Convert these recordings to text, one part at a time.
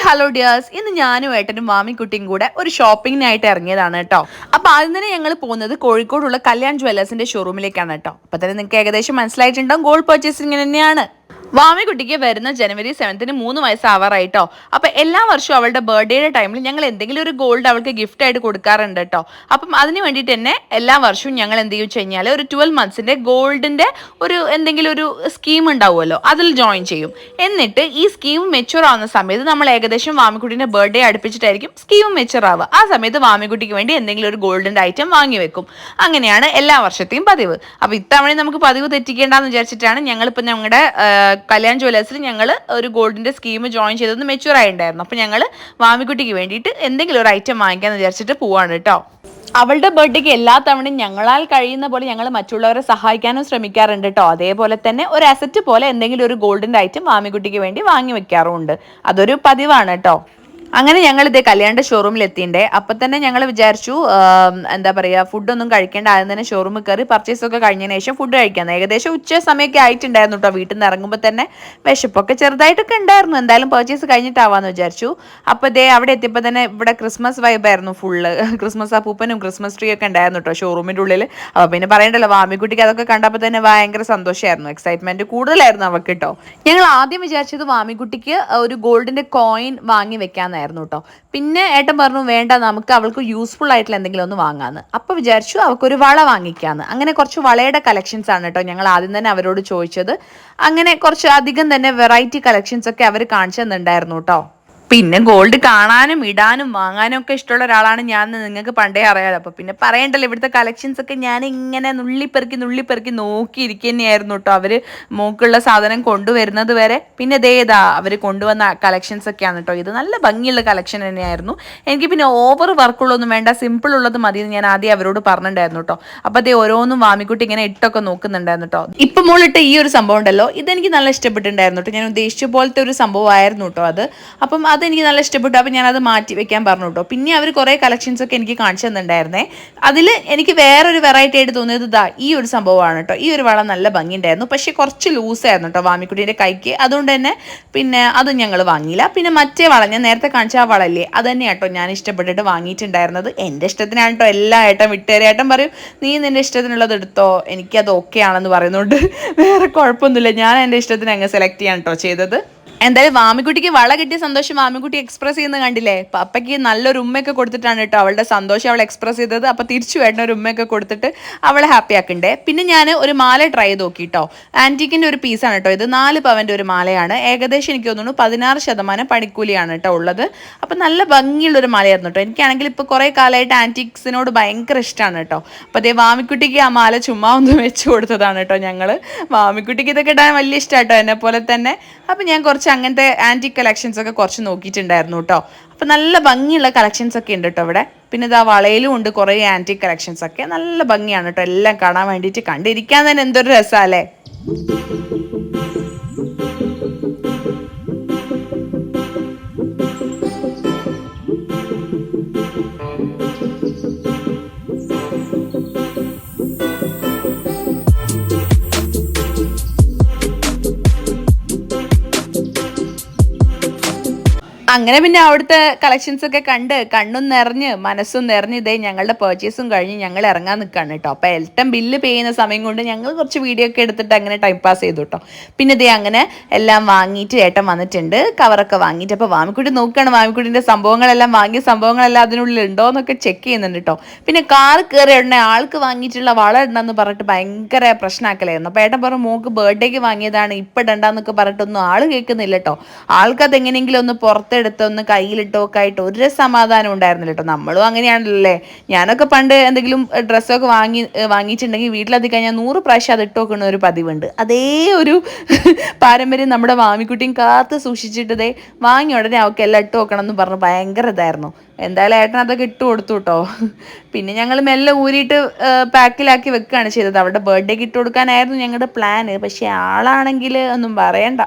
Hello dears, ഇന്ന് ഞാനും ഏട്ടനും മാമിക്കുട്ടിയും കൂടെ ഒരു ഷോപ്പിങ്ങിനായിട്ട് ഇറങ്ങിയതാണ് കേട്ടോ. അപ്പൊ ആദ്യം തന്നെ ഞങ്ങൾ പോകുന്നത് കോഴിക്കോടുള്ള കല്യാൺ ജ്വല്ലേഴ്സിന്റെ ഷോറൂമിലേക്കാണ് കേട്ടോ. അപ്പൊ തന്നെ നിങ്ങൾക്ക് ഏകദേശം മനസ്സിലായിട്ടുണ്ടാവും ഗോൾഡ് പർച്ചേസിംഗ് തന്നെയാണ്. വാമിക്കുട്ടിക്ക് വരുന്ന ജനുവരി 7-ന് 3 വയസ്സാവാറായിട്ടോ. അപ്പൊ എല്ലാ വർഷവും അവളുടെ ബർത്ത്ഡേയുടെ ടൈമിൽ ഞങ്ങൾ എന്തെങ്കിലും ഒരു ഗോൾഡ് അവൾക്ക് ഗിഫ്റ്റ് ആയിട്ട് കൊടുക്കാറുണ്ട് കേട്ടോ. അപ്പം അതിന് വേണ്ടിയിട്ട് തന്നെ എല്ലാ വർഷവും ഞങ്ങൾ എന്ത് ചെയ്യും കഴിഞ്ഞാൽ ഒരു 12 മന്ത്സിന്റെ ഗോൾഡിന്റെ ഒരു എന്തെങ്കിലും ഒരു സ്കീം ഉണ്ടാവുമല്ലോ, അതിൽ ജോയിൻ ചെയ്യും. എന്നിട്ട് ഈ സ്കീം മെച്ചുവർ ആവുന്ന സമയത്ത് നമ്മൾ ഏകദേശം വാമിക്കുട്ടിന്റെ ബർത്ത്ഡേ അടുപ്പിച്ചിട്ടായിരിക്കും സ്കീം മെച്ചുവർ ആവുക. ആ സമയത്ത് വാമിക്കുട്ടിക്ക് വേണ്ടി എന്തെങ്കിലും ഒരു ഗോൾഡിന്റെ ഐറ്റം വാങ്ങി വെക്കും. അങ്ങനെയാണ് എല്ലാ വർഷത്തെയും പതിവ്. അപ്പൊ ഇത്തവണ നമുക്ക് പതിവ് തെറ്റിക്കേണ്ടെന്ന് വിചാരിച്ചിട്ടാണ് ഞങ്ങളിപ്പോൾ ഞങ്ങളുടെ കല്യാൺ ജ്വല്ലേഴ്സിൽ ഞങ്ങൾ ഒരു ഗോൾഡിന്റെ സ്കീം ജോയിൻ ചെയ്തത് മെച്ചുവർ ആയിട്ടുണ്ടായിരുന്നു. അപ്പോൾ ഞങ്ങൾ വാമിക്കുട്ടിക്ക് വേണ്ടിയിട്ട് എന്തെങ്കിലും ഒരു ഐറ്റം വാങ്ങിക്കാന്ന് വിചാരിച്ചിട്ട് പോവാണ് കേട്ടോ. അവളുടെ ബർത്ത്ഡേക്ക് എല്ലാ തവണയും ഞങ്ങളാൽ കഴിയുന്ന പോലെ ഞങ്ങൾ മറ്റുള്ളവരെ സഹായിക്കാനും ശ്രമിക്കാറുണ്ട് കേട്ടോ. അതേപോലെ തന്നെ ഒരു അസറ്റ് പോലെ എന്തെങ്കിലും ഒരു ഗോൾഡിന്റെ ഐറ്റം വാമിക്കുട്ടിക്ക് വേണ്ടി വാങ്ങി വെക്കാറുമുണ്ട്. അതൊരു പതിവാണ് കേട്ടോ. അങ്ങനെ ഞങ്ങൾ ഇതേ കല്യാണിന്റെ ഷോറൂമിൽ എത്തിയിട്ടേ. അപ്പം തന്നെ ഞങ്ങൾ വിചാരിച്ചു എന്താ പറയുക, ഫുഡൊന്നും കഴിക്കേണ്ട, ആദ്യം തന്നെ ഷോറൂമിൽ കയറി പർച്ചേസ് ഒക്കെ കഴിഞ്ഞതിന് ശേഷം ഫുഡ് കഴിക്കാമെന്ന്. ഏകദേശം ഉച്ച സമയമൊക്കെ ആയിട്ടുണ്ടായിരുന്നു കേട്ടോ. വീട്ടിൽ നിന്ന് ഇറങ്ങുമ്പോൾ തന്നെ വിശപ്പൊക്കെ ചെറുതായിട്ടൊക്കെ ഉണ്ടായിരുന്നു. എന്തായാലും പർച്ചേസ് കഴിഞ്ഞിട്ടാവാന്ന് വിചാരിച്ചു. അപ്പോൾ ഇതേ അവിടെ എത്തിയപ്പോൾ തന്നെ ഇവിടെ ക്രിസ്മസ് വൈബായിരുന്നു ഫുള്ള്. ക്രിസ്മസ് അപ്പൂപ്പനും ക്രിസ്മസ് ട്രീ ഒക്കെ ഉണ്ടായിരുന്നു കേട്ടോ ഷോറൂമിൻ്റെ ഉള്ളിൽ. അപ്പോൾ പിന്നെ പറയണ്ടല്ലോ, വാമിക്കുട്ടിക്ക് അതൊക്കെ കണ്ടപ്പോൾ തന്നെ ഭയങ്കര സന്തോഷമായിരുന്നു, എക്സൈറ്റ്മെന്റ് കൂടുതലായിരുന്നു അവൾക്ക് കേട്ടോ. ഞങ്ങൾ ആദ്യം വിചാരിച്ചത് വാമിക്കുട്ടിക്ക് ഒരു ഗോൾഡിന്റെ കോയിൻ വാങ്ങി വെക്കാമെന്നായിരുന്നു കേട്ടോ. പിന്നെ ഏട്ടൻ പറഞ്ഞു വേണ്ട, നമുക്ക് അവൾക്ക് യൂസ്ഫുൾ ആയിട്ടുള്ള എന്തെങ്കിലും ഒന്ന് വാങ്ങാന്ന്. അപ്പോൾ വിചാരിച്ചു അവൾക്കൊരു വള വാങ്ങിക്കാന്ന്. അങ്ങനെ കുറച്ച് വളയുടെ കളക്ഷൻസ് ആണ് കേട്ടോ ഞങ്ങൾ ആദ്യം തന്നെ അവരോട് ചോദിച്ചത്. അങ്ങനെ കുറച്ച് അധികം തന്നെ വെറൈറ്റി കളക്ഷൻസ് ഒക്കെ അവർ കാണിച്ചു തന്നിട്ടുണ്ടായിരുന്നു കേട്ടോ. പിന്നെ ഗോൾഡ് കാണാനും ഇടാനും വാങ്ങാനും ഒക്കെ ഇഷ്ടമുള്ള ഒരാളാണ് ഞാൻ, നിങ്ങൾക്ക് പണ്ടേ അറിയാലോ. അപ്പോൾ പിന്നെ പറയണ്ടല്ലോ, ഇവിടുത്തെ കളക്ഷൻസ് ഒക്കെ ഞാൻ ഇങ്ങനെ നുള്ളിപ്പെറുക്കി നോക്കിയിരിക്കുക തന്നെയായിരുന്നു കേട്ടോ. അവർ മോക്കുള്ള സാധനം കൊണ്ടുവരുന്നത് വരെ. പിന്നെ ഇതേതാ അവർ കൊണ്ടുവന്ന കളക്ഷൻസ് ഒക്കെയാണ് കേട്ടോ. ഇത് നല്ല ഭംഗിയുള്ള കളക്ഷൻ തന്നെയായിരുന്നു. എനിക്ക് പിന്നെ ഓവർ വർക്കുള്ളൊന്നും വേണ്ട, സിമ്പിൾ ഉള്ളത് മതി എന്ന് ഞാൻ ആദ്യം അവരോട് പറഞ്ഞിട്ടുണ്ടായിരുന്നു കേട്ടോ. അപ്പോൾ അതേ ഓരോന്നും വാമിക്കുട്ടി ഇങ്ങനെ ഇട്ടൊക്കെ നോക്കുന്നുണ്ടായിരുന്നു കേട്ടോ. ഇപ്പം മോളിട്ട് ഈ ഒരു സംഭവം ഉണ്ടല്ലോ, ഇതെനിക്ക് നല്ല ഇഷ്ടപ്പെട്ടിട്ടുണ്ടായിരുന്നു കേട്ടോ. ഞാൻ ഉദ്ദേശിച്ച പോലത്തെ ഒരു സംഭവമായിരുന്നു കേട്ടോ അത്. അപ്പം അതെനിക്ക് നല്ല ഇഷ്ടപ്പെട്ടു. അപ്പം ഞാനത് മാറ്റി വെക്കാൻ പറഞ്ഞു കേട്ടോ. പിന്നെ അവർ കുറേ കളക്ഷൻസ് ഒക്കെ എനിക്ക് കാണിച്ചു തന്നിട്ടുണ്ടായിരുന്നേ. അതിൽ എനിക്ക് വേറൊരു വെറൈറ്റി ആയിട്ട് തോന്നിയത് ഇതാ ഈ ഒരു സംഭവമാണ് കേട്ടോ. ഈ ഒരു വള നല്ല ഭംഗിയുണ്ടായിരുന്നു, പക്ഷേ കുറച്ച് ലൂസായിരുന്നു കേട്ടോ വാമിക്കുട്ടീൻ്റെ കൈക്ക്. അതുകൊണ്ട് തന്നെ പിന്നെ അതും ഞങ്ങൾ വാങ്ങിയില്ല. പിന്നെ മറ്റേ വള, ഞാൻ നേരത്തെ കാണിച്ച ആ വളല്ലേ, അത് തന്നെ കേട്ടോ ഞാൻ ഇഷ്ടപ്പെട്ടിട്ട് വാങ്ങിയിട്ടുണ്ടായിരുന്നത്. എൻ്റെ ഇഷ്ടത്തിനാണ് കേട്ടോ. എല്ലാ ഏട്ടൻ വിട്ടേരെ. ഏട്ടൻ പറയും നീ നിൻ്റെ ഇഷ്ടത്തിനുള്ളത് എടുത്തോ, എനിക്കത് ഓക്കെ ആണെന്ന് പറയുന്നുണ്ട്. വേറെ കുഴപ്പമൊന്നുമില്ല, ഞാൻ എൻ്റെ ഇഷ്ടത്തിന് അങ്ങ് സെലക്ട് ചെയ്യാൻ കേട്ടോ ചെയ്തത്. എന്തായാലും വാമിക്കുട്ടിക്ക് വള കിട്ടിയ സന്തോഷം വാമിക്കുട്ടി എക്സ്പ്രസ് ചെയ്യുന്നത് കണ്ടില്ലേ. പപ്പയ്ക്ക് നല്ലൊരു ഉമ്മയൊക്കെ കൊടുത്തിട്ടാണ് കേട്ടോ അവളുടെ സന്തോഷം അവൾ എക്സ്പ്രസ് ചെയ്തത്. അപ്പോൾ തിരിച്ചു വേണ്ട ഒരു ഉമ്മയൊക്കെ കൊടുത്തിട്ട് അവളെ ഹാപ്പി ആക്കണ്ടേ. പിന്നെ ഞാൻ ഒരു മാല ട്രൈ ചെയ്ത് നോക്കി കേട്ടോ. ആൻറ്റിക്കിൻ്റെ ഒരു പീസാണ് കേട്ടോ ഇത്. 4 പവൻ്റെ ഒരു മാലയാണ്. ഏകദേശം എനിക്ക് തോന്നുന്നു 16% പണിക്കൂലിയാണ് കേട്ടോ ഉള്ളത്. അപ്പോൾ നല്ല ഭംഗിയുള്ളൊരു മാലയായിരുന്നു കേട്ടോ. എനിക്കാണെങ്കിൽ ഇപ്പോൾ കുറേ കാലമായിട്ട് ആൻറ്റിക്സിനോട് ഭയങ്കര ഇഷ്ടമാണ് കേട്ടോ. അപ്പോൾ അതേ വാമിക്കുട്ടിക്ക് ആ മാല ചുമ്മാ ഒന്ന് വെച്ച് കൊടുത്തതാണ് കേട്ടോ ഞങ്ങൾ. വാമിക്കുട്ടിക്ക് ഇതൊക്കെ ഇടാൻ വലിയ ഇഷ്ടമാണ് കേട്ടോ, എന്നെ പോലെ തന്നെ. അപ്പോൾ ഞാൻ കുറച്ച് അങ്ങനത്തെ ആൻറ്റിക് കളക്ഷൻസ് ഒക്കെ കുറച്ച് നോക്കിയിട്ടുണ്ടായിരുന്നു കേട്ടോ. അപ്പോൾ നല്ല ഭംഗിയുള്ള കളക്ഷൻസ് ഒക്കെ ഉണ്ട് കേട്ടോ ഇവിടെ. പിന്നെ ഇതാ വളയിലും ഉണ്ട് കുറേ ആൻറ്റിക് കളക്ഷൻസ് ഒക്കെ. നല്ല ഭംഗിയാണ് കേട്ടോ എല്ലാം കാണാൻ വേണ്ടിയിട്ട്. കണ്ടിരിക്കാൻ തന്നെ എന്തൊരു രസമല്ലേ. അങ്ങനെ പിന്നെ അവിടുത്തെ കളക്ഷൻസ് ഒക്കെ കണ്ട് കണ്ണും നിറഞ്ഞ് മനസ്സും നിറഞ്ഞ് ഇതേ ഞങ്ങളുടെ പർച്ചേസും കഴിഞ്ഞ് ഞങ്ങൾ ഇറങ്ങാൻ നിൽക്കുകയാണ് കേട്ടോ. അപ്പോൾ ഏട്ടൻ ബില്ല് പേ ചെയ്യുന്ന സമയം കൊണ്ട് ഞങ്ങൾ കുറച്ച് വീഡിയോ ഒക്കെ എടുത്തിട്ട് അങ്ങനെ ടൈം പാസ് ചെയ്തു കേട്ടോ. പിന്നെ ഇതേ അങ്ങനെ എല്ലാം വാങ്ങിയിട്ട് ഏട്ടൻ വന്നിട്ടുണ്ട്, കവറൊക്കെ വാങ്ങിയിട്ട്. അപ്പോൾ വാമിക്കുട്ടി നോക്കുകയാണ് വാമിക്കുട്ടിൻ്റെ സംഭവങ്ങളെല്ലാം, വാങ്ങിയ സംഭവങ്ങളെല്ലാം അതിനുള്ളിൽ ഉണ്ടോ എന്നൊക്കെ ചെക്ക് ചെയ്യുന്നുണ്ട് കേട്ടോ. പിന്നെ കാർ കയറി ഉടനെ ആൾക്ക് വാങ്ങിയിട്ടുള്ള വള ഇടണമെന്ന് പറഞ്ഞിട്ട് ഭയങ്കര പ്രശ്നമാക്കലായിരുന്നു. അപ്പോൾ ഏട്ടൻ പറഞ്ഞു മോക്ക് ബർത്ത്ഡേക്ക് വാങ്ങിയതാണ്, ഇപ്പം ഇടണ്ടെന്നൊക്കെ പറഞ്ഞിട്ടൊന്നും ആൾ കേൾക്കുന്നില്ല കേട്ടോ. ആൾക്കത് എങ്ങനെയെങ്കിലും ഒന്ന് പുറത്തെടുത്തൊന്ന് കയ്യിലിട്ടൊക്കെ ആയിട്ട് ഒരു സമാധാനം ഉണ്ടായിരുന്നില്ല കേട്ടോ. നമ്മളും അങ്ങനെയാണല്ലേ. ഞാനൊക്കെ പണ്ട് എന്തെങ്കിലും ഡ്രസ്സൊക്കെ വാങ്ങിയിട്ടുണ്ടെങ്കിൽ വീട്ടിലെത്തിക്കാൻ ഞാൻ 100 പ്രാവശ്യം അത് ഇട്ട് വെക്കുന്ന ഒരു പതിവുണ്ട്. അതേ ഒരു പാരമ്പര്യം നമ്മുടെ വാമിക്കുട്ടിയും കാത്ത് സൂക്ഷിച്ചിട്ടതേ വാങ്ങി ഉടനെ അവൾക്ക് എല്ലാം ഇട്ട് വെക്കണം എന്ന് പറഞ്ഞ് ഭയങ്കര ഇതായിരുന്നു. എന്തായാലും ഏട്ടൻ അതൊക്കെ ഇട്ട് കൊടുത്തു കേട്ടോ. പിന്നെ ഞങ്ങൾ മെല്ലെ ഊരിയിട്ട് പാക്കിലാക്കി വെക്കുകയാണ് ചെയ്തത്. അവളുടെ ബർത്ത്ഡേക്ക് ഇട്ട് കൊടുക്കാനായിരുന്നു ഞങ്ങളുടെ പ്ലാന്. പക്ഷേ ആളാണെങ്കിൽ ഒന്നും പറയണ്ട,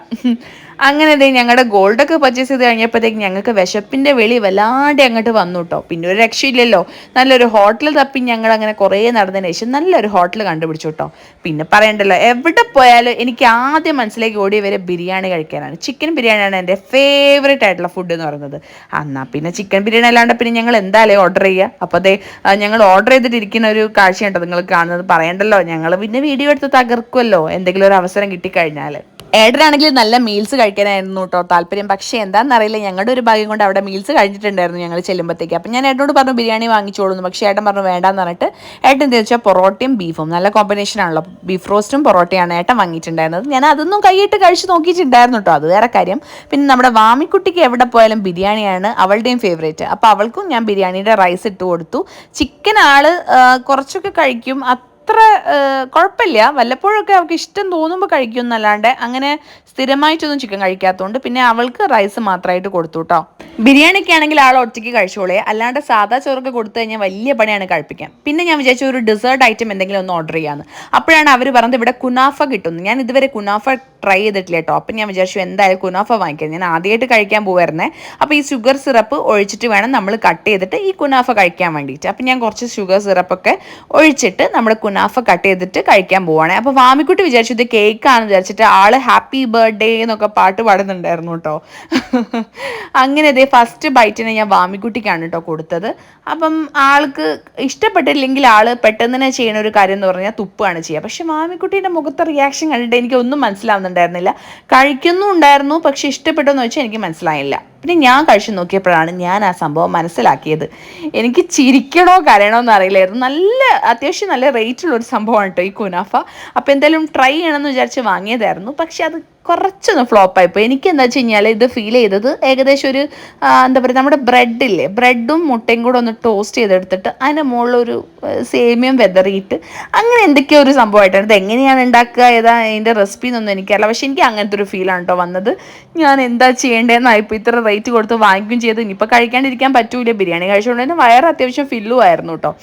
അങ്ങനെ ഞങ്ങളുടെ ഗോൾഡൊക്കെ പർച്ചേസ് ചെയ്ത് കഴിഞ്ഞപ്പോഴത്തേക്ക് ഞങ്ങൾക്ക് വിശപ്പിൻ്റെ വെളി വല്ലാണ്ട് അങ്ങോട്ട് വന്നു കേട്ടോ. പിന്നെ ഒരു രക്ഷയില്ലല്ലോ, നല്ലൊരു ഹോട്ടൽ തപ്പി ഞങ്ങൾ അങ്ങനെ കുറേ നടന്നതിന് ശേഷം നല്ലൊരു ഹോട്ടൽ കണ്ടുപിടിച്ചു കേട്ടോ. പിന്നെ പറയണ്ടല്ലോ, എവിടെ പോയാലും എനിക്ക് ആദ്യം മനസ്സിലേക്ക് ഓടി വരെ ബിരിയാണി കഴിക്കാനാണ്. ചിക്കൻ ബിരിയാണിയാണ് എൻ്റെ ഫേവറേറ്റ് ആയിട്ടുള്ള ഫുഡ് എന്ന് പറയുന്നത്. എന്നാൽ പിന്നെ ചിക്കൻ ബിരിയാണി അല്ലാണ്ട് പിന്നെ ഞങ്ങൾ എന്തായാലും ഓർഡർ ചെയ്യുക. അപ്പോൾ ഞങ്ങൾ ഓർഡർ ചെയ്തിട്ടിരിക്കുന്ന ഒരു കാഴ്ചയുണ്ടോ നിങ്ങൾ കാണുന്നത്, പറയണ്ടല്ലോ. ഞങ്ങൾ പിന്നെ വീഡിയോ എടുത്ത് തകർക്കുമല്ലോ എന്തെങ്കിലും ഒരു അവസരം കിട്ടിക്കഴിഞ്ഞാൽ. ഏട്ടനാണെങ്കിൽ നല്ല മീൽസ് കഴിക്കാനായിരുന്നു കേട്ടോ താല്പര്യം. പക്ഷേ എന്താണെന്നറിയില്ല, ഞങ്ങളുടെ ഒരു ഭാഗ്യം കൊണ്ട് അവിടെ മീൽസ് കഴിഞ്ഞിട്ടുണ്ടായിരുന്നു ഞങ്ങൾ ചെല്ലുമ്പോഴത്തേക്ക്. അപ്പം ഞാൻ ഏട്ടനോട് പറഞ്ഞു ബിരിയാണി വാങ്ങിച്ചോളൂ, പക്ഷേ ഏട്ടൻ പറഞ്ഞു വേണ്ടാന്ന് പറഞ്ഞിട്ട് ഏട്ടൻ എന്താ വെച്ചാൽ പൊറോട്ടയും ബീഫും നല്ല കോമ്പിനേഷൻ ആണല്ലോ, ബീഫ് റോസ്റ്റും പൊറോട്ടയാണ് ഏട്ടൻ വാങ്ങിയിട്ടുണ്ടായിരുന്നത്. ഞാൻ അതൊന്നും കൈയിട്ട് കഴിച്ച് നോക്കിയിട്ടുണ്ടായിരുന്നു കേട്ടോ, അത് വേറെ കാര്യം. പിന്നെ നമ്മുടെ വാമിക്കുട്ടിക്ക് എവിടെ പോയാലും ബിരിയാണിയാണ് അവളുടെയും ഫേവറേറ്റ്. അപ്പോൾ അവൾക്കും ഞാൻ ബിരിയാണിയുടെ റൈസ് ഇട്ട് കൊടുത്തു. ചിക്കൻ കുറച്ചൊക്കെ കഴിക്കും, അത്ര കുഴപ്പമില്ല. വല്ലപ്പോഴൊക്കെ അവൾക്ക് ഇഷ്ടം തോന്നുമ്പോൾ കഴിക്കും എന്നല്ലാണ്ട് അങ്ങനെ സ്ഥിരമായിട്ടൊന്നും ചിക്കൻ കഴിക്കാത്തതുകൊണ്ട് പിന്നെ അവൾക്ക് റൈസ് മാത്രമായിട്ട് കൊടുത്തു കേട്ടോ. ബിരിയാണിക്ക് ആണെങ്കിൽ ആൾ ഒറ്റയ്ക്ക് കഴിച്ചോളേ, അല്ലാണ്ട് സാധാ ചോറൊക്കെ കൊടുത്തു കഴിഞ്ഞാൽ വലിയ പണിയാണ് കഴിപ്പിക്കാൻ. പിന്നെ ഞാൻ വിചാരിച്ചു ഒരു ഡെസേർട്ട് ഐറ്റം എന്തെങ്കിലും ഒന്ന് ഓർഡർ ചെയ്യാമെന്ന്. അപ്പോഴാണ് അവർ പറഞ്ഞത് ഇവിടെ കുനാഫ കിട്ടുന്നു. ഞാൻ ഇതുവരെ കുനാഫ ട്രൈ ചെയ്തിട്ടില്ല കേട്ടോ. അപ്പം ഞാൻ വിചാരിച്ചു എന്തായാലും കുനാഫ വാങ്ങിക്കാം, ഞാൻ ആദ്യമായിട്ട് കഴിക്കാൻ പോകുമായിരുന്നേ. അപ്പോൾ ഈ ഷുഗർ സിറപ്പ് ഒഴിച്ചിട്ട് വേണം നമ്മൾ കട്ട് ചെയ്തിട്ട് ഈ കുനാഫ കഴിക്കാൻ വേണ്ടിയിട്ട്. അപ്പം ഞാൻ കുറച്ച് ഷുഗർ സിറപ്പൊക്കെ ഒഴിച്ചിട്ട് നമ്മുടെ കുനാഫ കട്ട് ചെയ്തിട്ട് കഴിക്കാൻ പോവുകയാണ്. അപ്പോൾ വാമിക്കുട്ടി വിചാരിച്ചു ഇത് കേക്കാണെന്ന് വിചാരിച്ചിട്ട് ആൾ ഹാപ്പി ബർത്ത്ഡേ എന്നൊക്കെ പാട്ട് പാടുന്നുണ്ടായിരുന്നു കേട്ടോ. അങ്ങനെ ഫസ്റ്റ് ബൈറ്റിനെ ഞാൻ വാമിക്കുട്ടിക്കാണ് കേട്ടോ കൊടുത്തത്. അപ്പം ആൾക്ക് ഇഷ്ടപ്പെട്ടില്ലെങ്കിൽ ആൾ പെട്ടെന്ന് തന്നെ ചെയ്യുന്ന ഒരു കാര്യം എന്ന് പറഞ്ഞാൽ തുപ്പാണ് ചെയ്യുക. പക്ഷെ വാമിക്കുട്ടിയുടെ മുഖത്തെ റിയാക്ഷൻ കണ്ടിട്ട് എനിക്കൊന്നും മനസ്സിലാവുന്നുണ്ടായിരുന്നില്ല. കഴിക്കുന്നുണ്ടായിരുന്നു, പക്ഷെ ഇഷ്ടപ്പെട്ടെന്ന് വെച്ചാൽ എനിക്ക് മനസ്സിലായില്ല. പിന്നെ ഞാൻ കഴിച്ചു നോക്കിയപ്പോഴാണ് ഞാൻ ആ സംഭവം മനസ്സിലാക്കിയത്. എനിക്ക് ചിരിക്കണോ കരയണോ എന്ന് അറിയില്ലായിരുന്നു. അത്യാവശ്യം നല്ല റേറ്റുള്ളൊരു സംഭവമാണ് കേട്ടോ ഈ കുനാഫ. അപ്പോൾ എന്തായാലും ട്രൈ ചെയ്യണമെന്ന് വിചാരിച്ച് വാങ്ങിയതായിരുന്നു. പക്ഷെ അത് കുറച്ചൊന്ന് ഫ്ലോപ്പായിപ്പോൾ. എനിക്ക് എന്താ വെച്ച് കഴിഞ്ഞാൽ ഇത് ഫീൽ ചെയ്തത് ഏകദേശം ഒരു എന്താ പറയുക, നമ്മുടെ ബ്രെഡില്ലേ, ബ്രെഡും മുട്ടയും കൂടെ ഒന്ന് ടോസ്റ്റ് ചെയ്തെടുത്തിട്ട് അതിൻ്റെ മുകളിലൊരു സേമിയം വെതറിയിട്ട് അങ്ങനെ എന്തൊക്കെയോ ഒരു സംഭവമായിട്ടാണ്. ഇത് എങ്ങനെയാണ് ഉണ്ടാക്കുക, ഏതാ അതിൻ്റെ റെസിപ്പി എന്നൊന്നും എനിക്കറിയില്ല. പക്ഷെ എനിക്ക് അങ്ങനത്തെ ഒരു ഫീലാണ് കേട്ടോ വന്നത്. ഞാൻ എന്താ ചെയ്യേണ്ടതെന്നായിപ്പോൾ ഇത്ര റേറ്റ് കൊടുത്ത് വാങ്ങിക്കുകയും ചെയ്ത്. ഇനിയിപ്പോൾ കഴിക്കാണ്ടിരിക്കാൻ പറ്റൂല, ബിരിയാണി കഴിച്ചുകൊണ്ട് തന്നെ വയറ് അത്യാവശ്യം ഫില്ലും ആയിരുന്നു കേട്ടോ.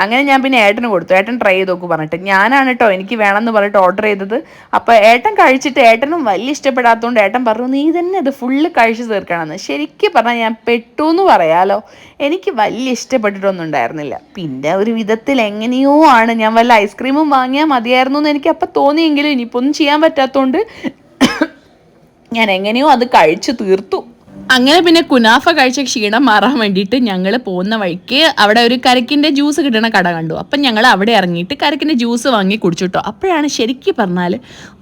അങ്ങനെ ഞാൻ പിന്നെ ഏട്ടന് കൊടുത്തു. ഏട്ടൻ ട്രൈ ചെയ്ത് നോക്കൂ പറഞ്ഞിട്ട്. ഞാനാണ് കേട്ടോ എനിക്ക് വേണമെന്ന് പറഞ്ഞിട്ട് ഓർഡർ ചെയ്തത്. അപ്പോൾ ഏട്ടൻ കഴിച്ചിട്ട് ഏട്ടനും വലിയ ഇഷ്ടപ്പെടാത്തതുകൊണ്ട് ഏട്ടൻ പറഞ്ഞു നീ തന്നെ അത് ഫുള്ള് കഴിച്ച് തീർക്കണമെന്ന്. ശരിക്കും പറഞ്ഞാൽ ഞാൻ പെട്ടു എന്ന് പറയാലോ. എനിക്ക് വലിയ ഇഷ്ടപ്പെട്ടിട്ടൊന്നും ഉണ്ടായിരുന്നില്ല. പിന്നെ ഒരു വിധത്തിൽ എങ്ങനെയോ ആണ് ഞാൻ വല്ല ഐസ്ക്രീമും വാങ്ങിയാൽ മതിയായിരുന്നു എന്ന് എനിക്ക് അപ്പം തോന്നിയെങ്കിലും ഇനിയിപ്പോൾ ഒന്നും ചെയ്യാൻ പറ്റാത്തതുകൊണ്ട് ഞാൻ എങ്ങനെയോ അത് കഴിച്ചു തീർത്തു. അങ്ങനെ പിന്നെ കുനാഫ കഴിച്ച ക്ഷീണം മാറാൻ വേണ്ടിയിട്ട് ഞങ്ങൾ പോകുന്ന വഴിക്ക് അവിടെ ഒരു കരക്കിൻ്റെ ജ്യൂസ് കിട്ടുന്ന കട കണ്ടു. അപ്പം ഞങ്ങൾ അവിടെ ഇറങ്ങിയിട്ട് കരക്കിൻ്റെ ജ്യൂസ് വാങ്ങി കുടിച്ചു കേട്ടോ. അപ്പോഴാണ് ശരിക്കും പറഞ്ഞാൽ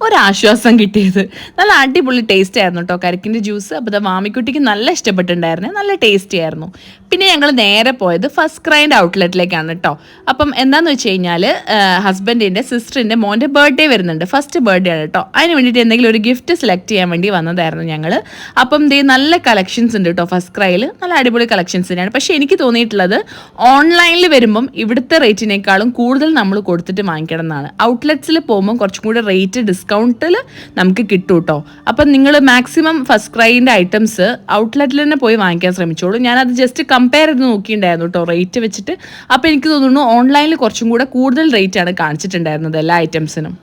ഒരാശ്വാസം കിട്ടിയത്. നല്ല അടിപൊളി ടേസ്റ്റ് ആയിരുന്നു കേട്ടോ കരക്കിൻ്റെ ജ്യൂസ്. അപ്പോൾ മാമിക്കുട്ടിക്ക് നല്ല ഇഷ്ടപ്പെട്ടിട്ടുണ്ടായിരുന്നു, നല്ല ടേസ്റ്റി ആയിരുന്നു. പിന്നെ ഞങ്ങൾ നേരെ പോയത് ഫസ്റ്റ് ക്രൈൻ്റെ ഔട്ട്ലെറ്റിലേക്കാണ് കേട്ടോ. അപ്പം എന്താണെന്ന് വെച്ച് കഴിഞ്ഞാൽ ഹസ്ബൻഡിൻ്റെ സിസ്റ്ററിൻ്റെ മോൻ്റെ ബർത്ത്ഡേ വരുന്നുണ്ട്, ഫസ്റ്റ് ബർത്ത്ഡേ ആണ് കേട്ടോ. അതിന് വേണ്ടിയിട്ട് എന്തെങ്കിലും ഒരു ഗിഫ്റ്റ് സെലക്ട് ചെയ്യാൻ വേണ്ടി വന്നതായിരുന്നു ഞങ്ങൾ. അപ്പം നല്ല കളക്ഷൻസ് ഉണ്ട് കേട്ടോ ഫസ്റ്റ് ക്രൈയിൽ, നല്ല അടിപൊളി കളക്ഷൻസ് തന്നെയാണ്. പക്ഷേ എനിക്ക് തോന്നിയിട്ടുള്ളത് ഓൺലൈനിൽ വരുമ്പം ഇവിടുത്തെ റേറ്റിനേക്കാളും കൂടുതൽ നമ്മൾ കൊടുത്തിട്ട് വാങ്ങിക്കണം എന്നാണ്. ഔട്ട്ലെറ്റ്സിൽ പോകുമ്പോൾ കുറച്ചും കൂടെ റേറ്റ് ഡിസ്കൗണ്ടിൽ നമുക്ക് കിട്ടും കേട്ടോ. അപ്പം നിങ്ങൾ മാക്സിമം ഫസ്റ്റ് ക്രൈൻ്റെ ഐറ്റംസ് ഔട്ട്ലെറ്റിൽ തന്നെ പോയി വാങ്ങിക്കാൻ ശ്രമിച്ചോളൂ. ഞാനത് ജസ്റ്റ് കമ്പയർ ചെയ്ത് നോക്കിയിട്ടുണ്ടായിരുന്നു കേട്ടോ റേറ്റ് വെച്ചിട്ട്. അപ്പോൾ എനിക്ക് തോന്നുന്നു ഓൺലൈനിൽ കുറച്ചും കൂടെ കൂടുതൽ റേറ്റാണ് കാണിച്ചിട്ടുണ്ടായിരുന്നത് എല്ലാ ഐറ്റംസിനും.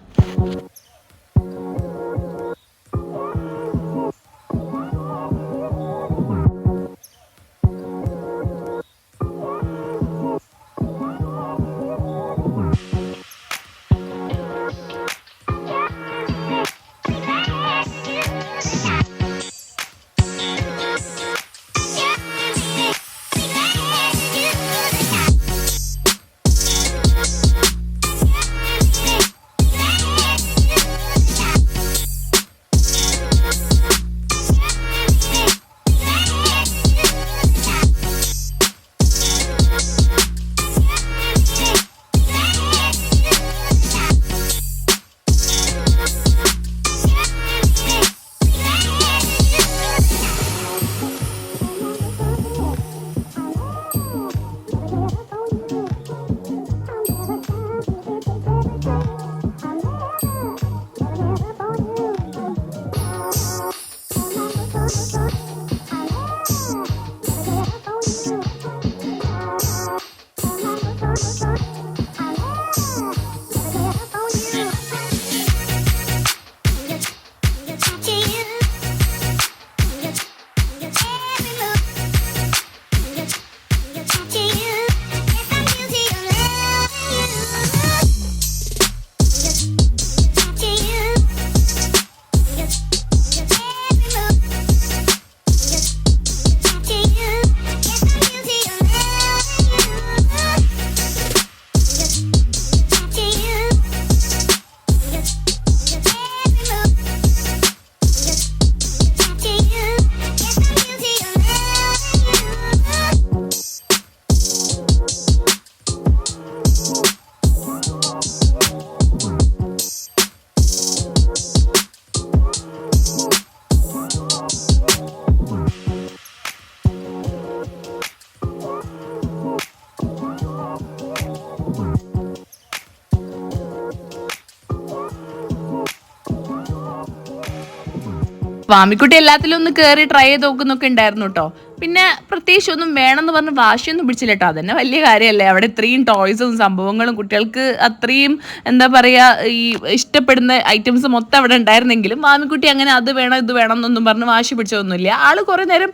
വാമിക്കുട്ടി എല്ലാത്തിലും ഒന്ന് കയറി ട്രൈ ചെയ്ത് നോക്കുന്നൊക്കെ ഉണ്ടായിരുന്നു കേട്ടോ. പിന്നെ പ്രത്യേകിച്ച് ഒന്നും വേണമെന്ന് പറഞ്ഞ് വാശിയൊന്നും പിടിച്ചില്ല കേട്ടോ. അതന്നെ വലിയ കാര്യമല്ലേ. അവിടെ ഇത്രയും ടോയ്സും സംഭവങ്ങളും കുട്ടികൾക്ക് അത്രയും എന്താ പറയുക ഈ ഇഷ്ടപ്പെടുന്ന ഐറ്റംസ് മൊത്തം അവിടെ ഉണ്ടായിരുന്നെങ്കിലും വാമിക്കുട്ടി അങ്ങനെ അത് വേണം ഇത് വേണം എന്നൊന്നും പറഞ്ഞ് വാശി പിടിച്ചതൊന്നുമില്ല. ആള് കുറേ നേരം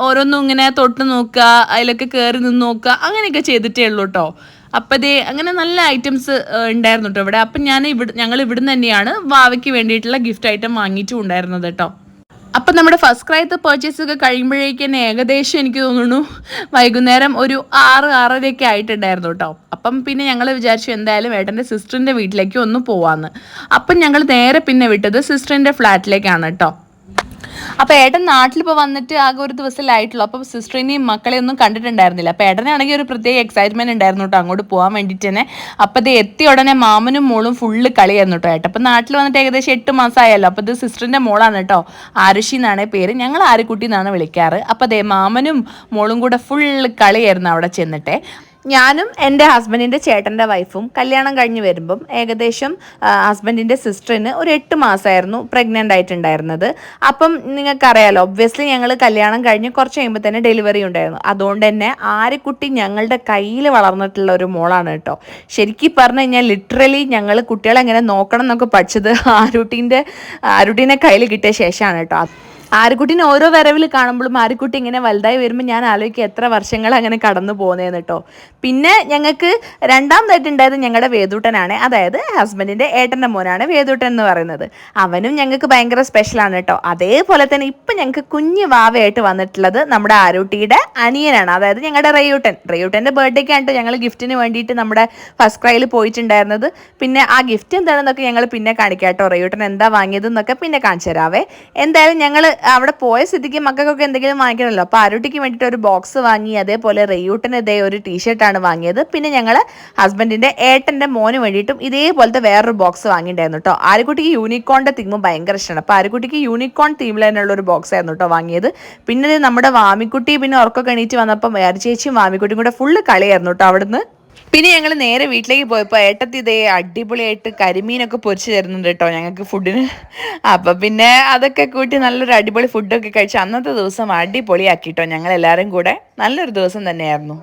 ഓരോന്നും ഇങ്ങനെ തൊട്ട് നോക്കുക, അതിലൊക്കെ കയറി നിന്ന് നോക്കുക, അങ്ങനെയൊക്കെ ചെയ്തിട്ടേ ഉള്ളൂ കേട്ടോ. അപ്പം ദേ അങ്ങനെ നല്ല ഐറ്റംസ് ഉണ്ടായിരുന്നു കേട്ടോ ഇവിടെ. അപ്പം ഞങ്ങൾ ഇവിടുന്ന് തന്നെയാണ് വാവയ്ക്ക് വേണ്ടിയിട്ടുള്ള ഗിഫ്റ്റ് ഐറ്റം വാങ്ങിയിട്ടും ഉണ്ടായിരുന്നത് കേട്ടോ. അപ്പം നമ്മുടെ ഫസ്റ്റ് ക്രൈത്തെ പർച്ചേസ് ഒക്കെ കഴിയുമ്പോഴേക്കും തന്നെ ഏകദേശം എനിക്ക് തോന്നുന്നു വൈകുന്നേരം ഒരു 6-6:30 ആയിട്ടുണ്ടായിരുന്നു കേട്ടോ. അപ്പം പിന്നെ ഞങ്ങൾ വിചാരിച്ചു എന്തായാലും ഏട്ടൻ്റെ സിസ്റ്ററിൻ്റെ വീട്ടിലേക്ക് ഒന്ന് പോവാമെന്ന്. അപ്പം ഞങ്ങൾ നേരെ പിന്നെ വിട്ടത് സിസ്റ്ററിൻ്റെ ഫ്ലാറ്റിലേക്കാണ് കേട്ടോ. അപ്പോൾ ഏട്ടൻ നാട്ടിലിപ്പോൾ വന്നിട്ട് ആകെ ഒരു ദിവസമായിട്ടുള്ളൂ. അപ്പോൾ സിസ്റ്ററിനെയും മക്കളെ ഒന്നും കണ്ടിട്ടുണ്ടായിരുന്നില്ല. അപ്പോൾ ഏട്ടനാണെങ്കിൽ ഒരു പ്രത്യേക എക്സൈറ്റ്മെൻറ്റ് ഉണ്ടായിരുന്നു കേട്ടോ അങ്ങോട്ട് പോകാൻ വേണ്ടിയിട്ട് തന്നെ. അപ്പോൾ ഇത് എത്തിയ ഉടനെ മാമനും മോളും ഫുള്ള് കളിയായിരുന്നു കേട്ടോ ഏട്ടൻ. അപ്പോൾ നാട്ടിൽ വന്നിട്ട് ഏകദേശം 8 മാസമായല്ലോ. അപ്പോൾ ഇത് സിസ്റ്ററിൻ്റെ മോളാണ് കേട്ടോ, ആരുഷി എന്നാണ് പേര്. ഞങ്ങൾ ആരുക്കുട്ടി എന്നാണ് വിളിക്കാറ്. അപ്പോൾ അതേ മാമനും മോളും കൂടെ ഫുള്ള് കളിയായിരുന്നു അവിടെ ചെന്നിട്ട്. ഞാനും എൻ്റെ ഹസ്ബൻഡിൻ്റെ ചേട്ടൻ്റെ വൈഫും കല്യാണം കഴിഞ്ഞ് വരുമ്പം ഏകദേശം ഹസ്ബൻഡിൻ്റെ സിസ്റ്ററിന് ഒരു 8 മാസമായിരുന്നു പ്രഗ്നൻ്റ് ആയിട്ടുണ്ടായിരുന്നത്. അപ്പം നിങ്ങൾക്കറിയാലോ, ഒബ്വിയസ്ലി ഞങ്ങൾ കല്യാണം കഴിഞ്ഞ് കുറച്ച് കഴിയുമ്പോൾ തന്നെ ഡെലിവറി ഉണ്ടായിരുന്നു. അതുകൊണ്ട് തന്നെ ആര്യക്കുട്ടി ഞങ്ങളുടെ കയ്യിൽ വളർന്നിട്ടുള്ള ഒരു മോളാണ് കേട്ടോ. ശരിക്കും പറഞ്ഞു കഴിഞ്ഞാൽ ലിറ്ററലി ഞങ്ങൾ കുട്ടികളെ എങ്ങനെ നോക്കണം എന്നൊക്കെ പഠിച്ചത് ആരുട്ടീനെ കയ്യിൽ കിട്ടിയ ശേഷമാണ് കേട്ടോ. ആര്യക്കുട്ടീനെ ഓരോ വരവിൽ കാണുമ്പോഴും ആര്യക്കുട്ടി ഇങ്ങനെ വലുതായി വരുമ്പോൾ ഞാൻ ആലോചിക്കുക എത്ര വർഷങ്ങൾ അങ്ങനെ കടന്നു പോകുന്നതെന്ന് കേട്ടോ. പിന്നെ ഞങ്ങൾക്ക് രണ്ടാമതായിട്ടുണ്ടായത് ഞങ്ങളുടെ വേദൂട്ടനാണ്, അതായത് ഹസ്ബൻഡിൻ്റെ ഏട്ടൻ്റെ മോനാണ് വേദൂട്ടൻ എന്ന് പറയുന്നത്. അവനും ഞങ്ങൾക്ക് ഭയങ്കര സ്പെഷ്യലാണ് കേട്ടോ. അതേപോലെ തന്നെ ഇപ്പം ഞങ്ങൾക്ക് കുഞ്ഞ് വാവയായിട്ട് വന്നിട്ടുള്ളത് നമ്മുടെ ആരൂട്ടിയുടെ അനിയനാണ്, അതായത് ഞങ്ങളുടെ റെയ്യൂട്ടൻ്റെ ബർത്ത്ഡേക്കാണ് കേട്ടോ ഞങ്ങൾ ഗിഫ്റ്റിന് വേണ്ടിയിട്ട് നമ്മുടെ ഫസ്റ്റ് ക്രൈയിൽ പോയിട്ടുണ്ടായിരുന്നത്. പിന്നെ ആ ഗിഫ്റ്റ് എന്താണെന്നൊക്കെ ഞങ്ങൾ പിന്നെ കാണിക്കാം കേട്ടോ. റെയ്യൂട്ടൻ എന്താ വാങ്ങിയതെന്നൊക്കെ പിന്നെ കാണിച്ചു തരാവേ. എന്തായാലും ഞങ്ങൾ അവിടെ പോയ സ്ഥിതിക്ക് മക്കൾക്കൊക്കെ എന്തെങ്കിലും വാങ്ങിക്കണമല്ലോ. അപ്പോൾ ആരുട്ടിക്ക് വേണ്ടിയിട്ട് ഒരു ബോക്സ് വാങ്ങി, അതേപോലെ റെയ്യൂട്ടിന് ഇതേ ഒരു ടീഷർട്ടാണ് വാങ്ങിയത്. പിന്നെ ഞങ്ങൾ ഹസ്ബൻഡിൻ്റെ ഏട്ടൻ്റെ മോന് വേണ്ടിയിട്ടും ഇതേപോലത്തെ വേറൊരു ബോക്സ് വാങ്ങിയിട്ടുണ്ടായിരുന്നു കേട്ടോ. ആരുക്കുട്ടിക്ക് യൂണിക്കോണിൻ്റെ തീമും ഭയങ്കര ഇഷ്ടമാണ്. അപ്പോൾ ആരുക്കുട്ടിക്ക് യൂണിക്കോൺ തീമിൽ തന്നെയുള്ള ഒരു ബോക്സ് ആയിരുന്നു കേട്ടോ വാങ്ങിയത്. പിന്നെ നമ്മുടെ വാമിക്കുട്ടി പിന്നെ ഉറക്കൊക്കെ എണീറ്റ് വന്നപ്പം വേറെ ചേച്ചിയും വാമിക്കുട്ടിയും കൂടെ ഫുള്ള് കളിയായിരുന്നു കേട്ടോ അവിടുന്ന്. പിന്നെ ഞങ്ങൾ നേരെ വീട്ടിലേക്ക് പോയപ്പോൾ ഏട്ടത്തി ഇതേ അടിപൊളിയായിട്ട് കരിമീനൊക്കെ പൊരിച്ച് തരുന്നുണ്ട് കേട്ടോ ഞങ്ങൾക്ക് ഫുഡിന്. അപ്പം പിന്നെ അതൊക്കെ കൂട്ടി നല്ലൊരു അടിപൊളി ഫുഡൊക്കെ കഴിച്ച് അന്നത്തെ ദിവസം അടിപൊളിയാക്കി കേട്ടോ. ഞങ്ങളെല്ലാവരും കൂടെ നല്ലൊരു ദിവസം തന്നെയായിരുന്നു.